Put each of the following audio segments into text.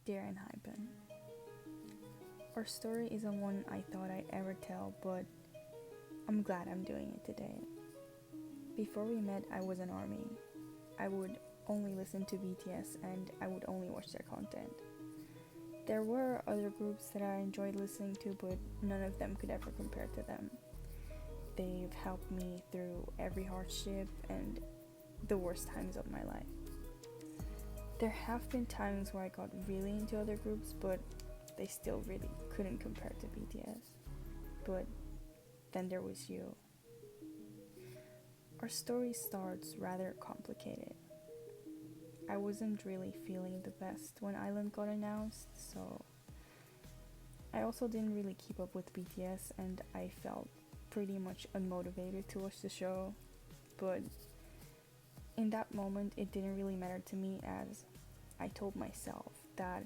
Dear Enhypen, our story isn't one I thought I'd ever tell, but I'm glad I'm doing it today. Before we met, I was an army. I would only listen to BTS and I would only watch their content. There were other groups that I enjoyed listening to, but none of them could ever compare to them. They've helped me through every hardship and the worst times of my life. There have been times where I got really into other groups, but they still really couldn't compare to BTS. But then there was you. Our story starts rather complicated. I wasn't really feeling the best when Island got announced, so I also didn't really keep up with BTS and I felt pretty much unmotivated to watch the show. But in that moment, it didn't really matter to me as I told myself that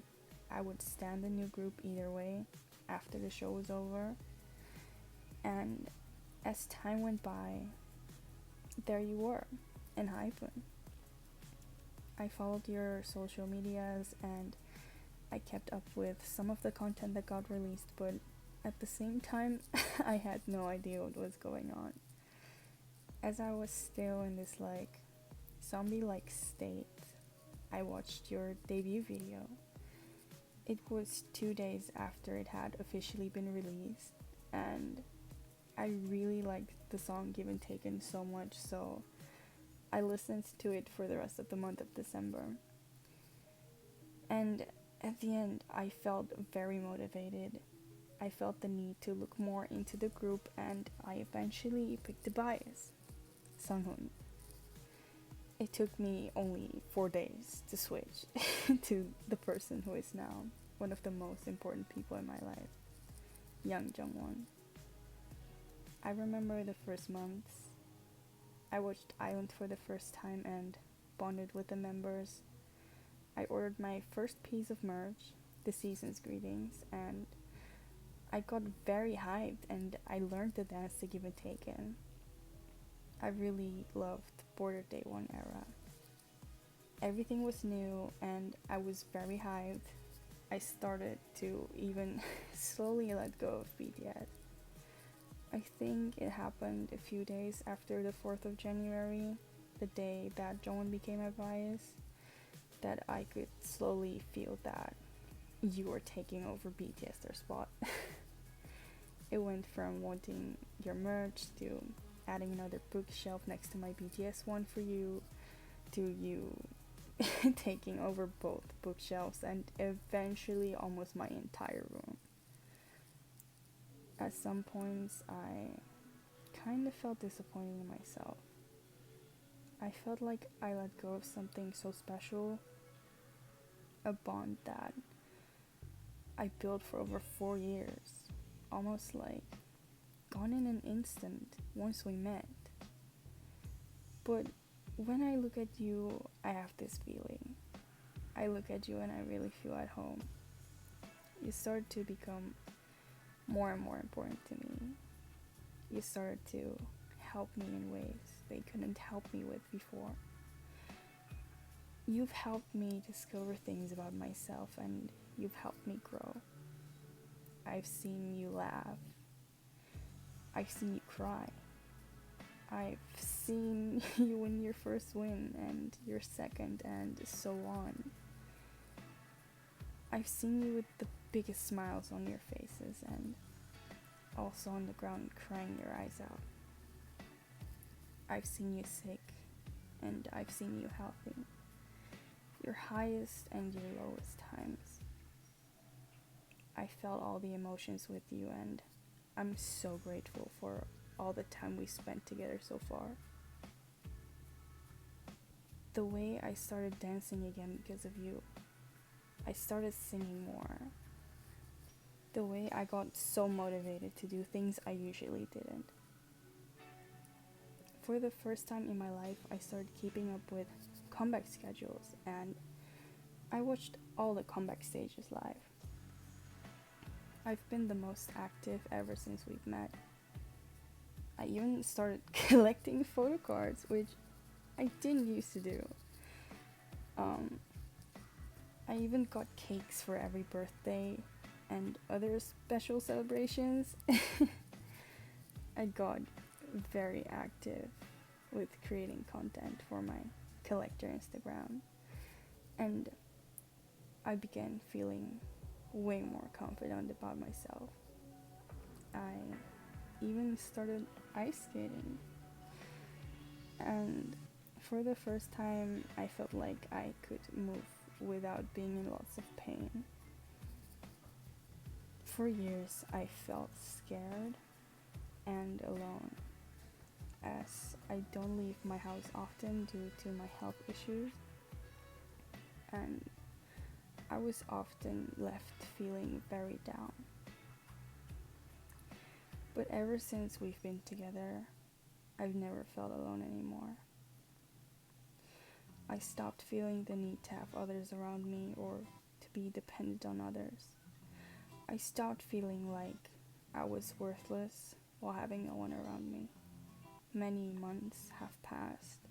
I would stand the new group either way after the show was over. And as time went by, there you were, Enhypen. I followed your social medias and I kept up with some of the content that got released, but at the same time, I had no idea what was going on. As I was still in this zombie-like state, I watched your debut video. It was 2 days after it had officially been released, and I really liked the song Given Taken so much, so I listened to it for the rest of the month of December. And at the end, I felt very motivated. I felt the need to look more into the group, and I eventually picked a bias, sunghoon. It took me only 4 days to switch to the person who is now one of the most important people in my life, Young Jungwon. I remember the first months. I watched Island for the first time and bonded with the members. I ordered my first piece of merch, the season's greetings, and I got very hyped and I learned the dance to Give and Taken. I really loved Border Day 1 era. Everything was new and I was very hyped. I started to even slowly let go of BTS. I think it happened a few days after the 4th of January, the day that Jongwon became my bias, that I could slowly feel that you were taking over BTS their spot. It went from wanting your merch to adding another bookshelf next to my BTS one for you, to you taking over both bookshelves and eventually almost my entire room. At some points, I kind of felt disappointed in myself. I felt like I let go of something so special, a bond that I built for over 4 years, almost like gone in an instant once we met. But when I look at you, I have this feeling. I look at you and I really feel at home. You start to become more and more important to me. You started to help me in ways they couldn't help me with before. You've helped me discover things about myself and you've helped me grow. I've seen you laugh. I've seen you cry. I've seen you win your first win and your second and so on. I've seen you with the biggest smiles on your faces and also on the ground crying your eyes out. I've seen you sick and I've seen you healthy. Your highest and your lowest times. I felt all the emotions with you and I'm so grateful for all the time we spent together so far. The way I started dancing again because of you. I started singing more. The way I got so motivated to do things I usually didn't. For the first time in my life, I started keeping up with comeback schedules and I watched all the comeback stages live. I've been the most active ever since we've met. I even started collecting photo cards, which I didn't used to do. I even got cakes for every birthday and other special celebrations. I got very active with creating content for my collector Instagram, and I began feeling way more confident about myself. I even started ice skating, and for the first time I felt like I could move without being in lots of pain. For years I felt scared and alone, as I don't leave my house often due to my health issues, and I was often left feeling very down. But ever since we've been together, I've never felt alone anymore. I stopped feeling the need to have others around me or to be dependent on others. I stopped feeling like I was worthless while having no one around me. Many months have passed,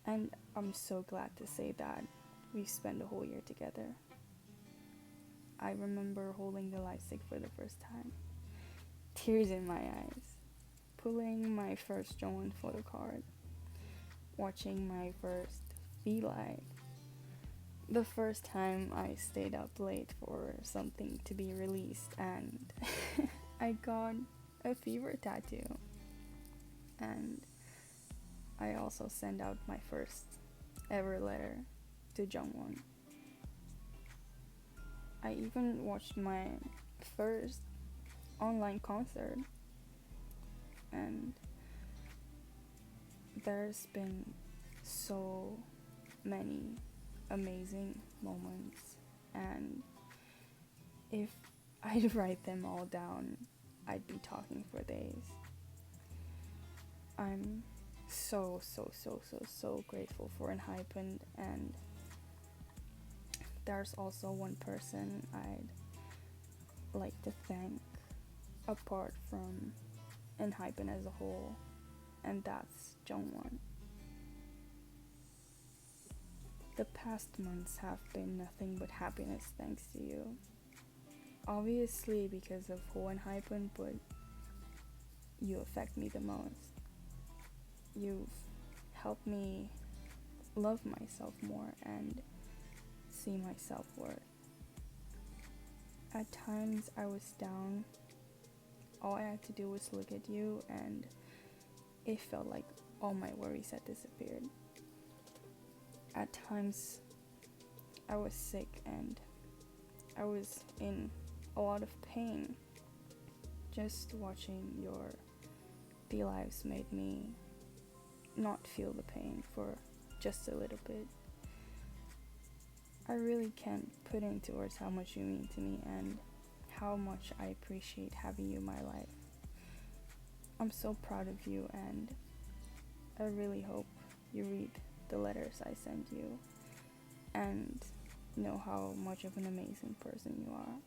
and I'm so glad to say that we spent a whole year together. I remember holding the light stick for the first time, tears in my eyes, pulling my first Joan photo card, watching my first V-Live, the first time I stayed up late for something to be released, and I got a fever tattoo. And I also sent out my first ever letter to Jungwon. I even watched my first online concert, and there's been so many amazing moments, and if I'd write them all down, I'd be talking for days. I'm so grateful for Enhypen, and there's also one person I'd like to thank apart from Enhypen as a whole, and that's Jungwon. The past months have been nothing but happiness thanks to you. Obviously because of Ho and Hypen, but you affect me the most. You've helped me love myself more and see my self-worth. At times I was down. All I had to do was look at you and it felt like all my worries had disappeared. At times I was sick and I was in a lot of pain. Just watching your V-Lives made me not feel the pain for just a little bit. I really can't put into words how much you mean to me and how much I appreciate having you in my life. I'm so proud of you, and I really hope you read the letters I send you and know how much of an amazing person you are.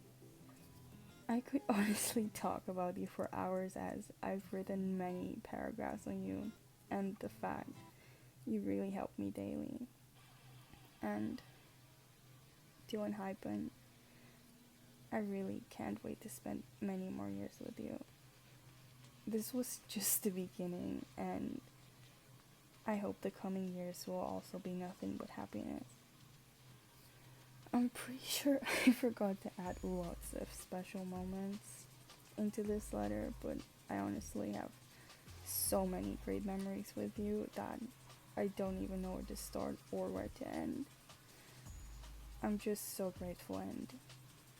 I could honestly talk about you for hours, as I've written many paragraphs on you and the fact you really help me daily. And to Enhypen, I really can't wait to spend many more years with you. This was just the beginning, and I hope the coming years will also be nothing but happiness. I'm pretty sure I forgot to add lots of special moments into this letter, but I honestly have so many great memories with you that I don't even know where to start or where to end. I'm just so grateful, and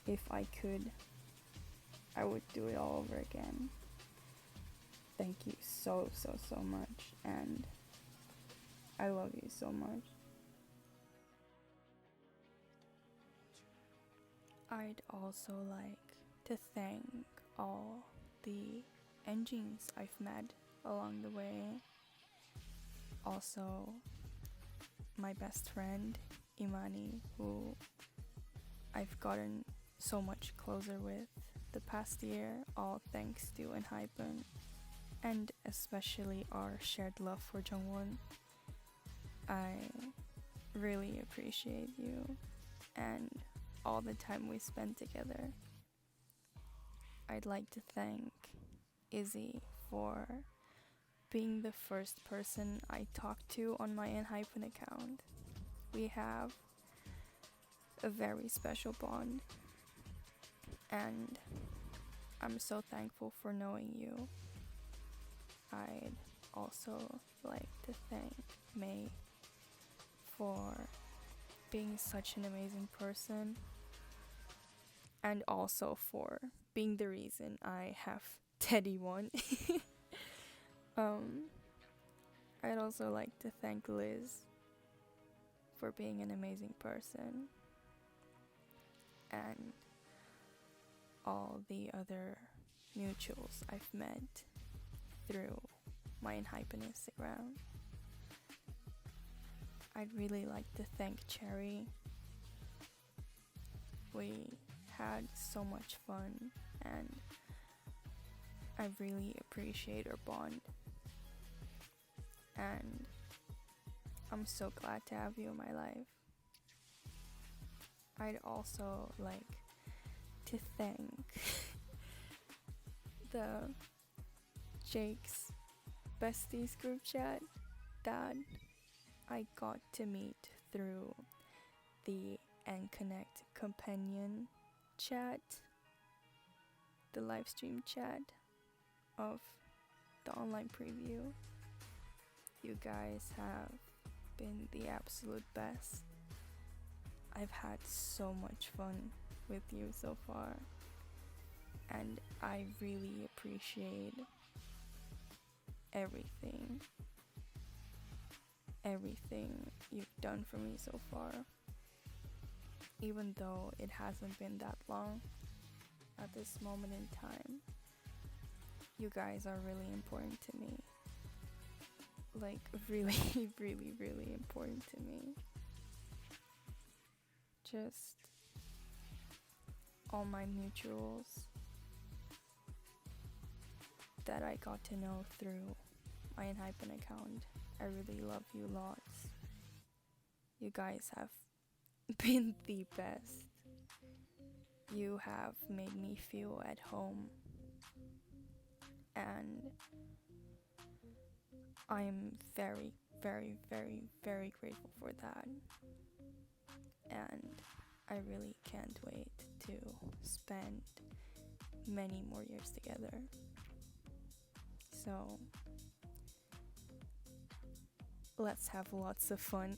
if I could, I would do it all over again. Thank you so much, and I love you so much. I'd also like to thank all the engines I've met along the way. Also, my best friend, Imani, who I've gotten so much closer with the past year, all thanks to Enhypen, and especially our shared love for Jungwon. I really appreciate you. and all the time we spent together. I'd like to thank Izzy for being the first person I talked to on my Enhypen account. We have a very special bond, and I'm so thankful for knowing you. I'd also like to thank May for being such an amazing person, and also for being the reason I have Teddy one. I'd also like to thank Liz for being an amazing person, and all the other mutuals I've met through my Enhypen Instagram. I'd really like to thank Cherry. We had so much fun, and I really appreciate our bond. And I'm so glad to have you in my life. I'd also like to thank the Jake's Besties group chat that I got to meet through the Connect companion chat, the live stream chat of the online preview. You guys have been the absolute best. I've had so much fun with you so far, and I really appreciate everything you've done for me so far. Even though it hasn't been that long at this moment in time, you guys are really important to me. Like, really, really, really important to me. Just all my mutuals that I got to know through my Enhypen account. I really love you lots. You guys have been the best. You have made me feel at home, and I'm very, very, very, very grateful for that. And I really can't wait to spend many more years together. So let's have lots of fun.